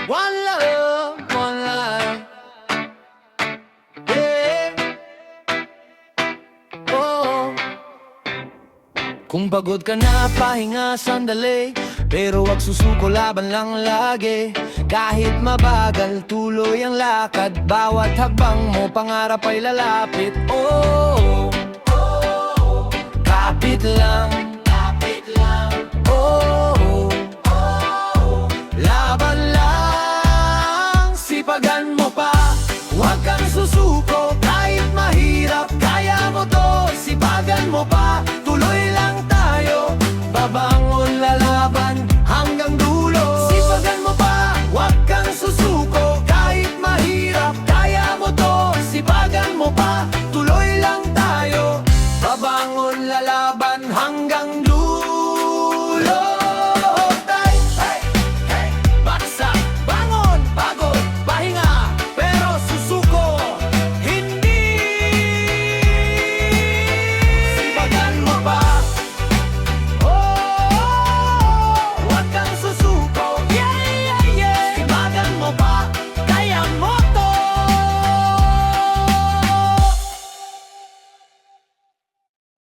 One love, one life. Yeah. Oh. Kung pagod ka na, pahinga sandali, pero wag susuko, laban lang lagi. Kahit mabagal, tuloy ang lakad. Bawat hakbang mo, pangarap ay lalapit. Oh, kapit lang, kapit lang. Oh, laban lang, sipagan mo pa. Huwag kang susuko, kahit mahirap, kaya mo to. Sipagan mo pa.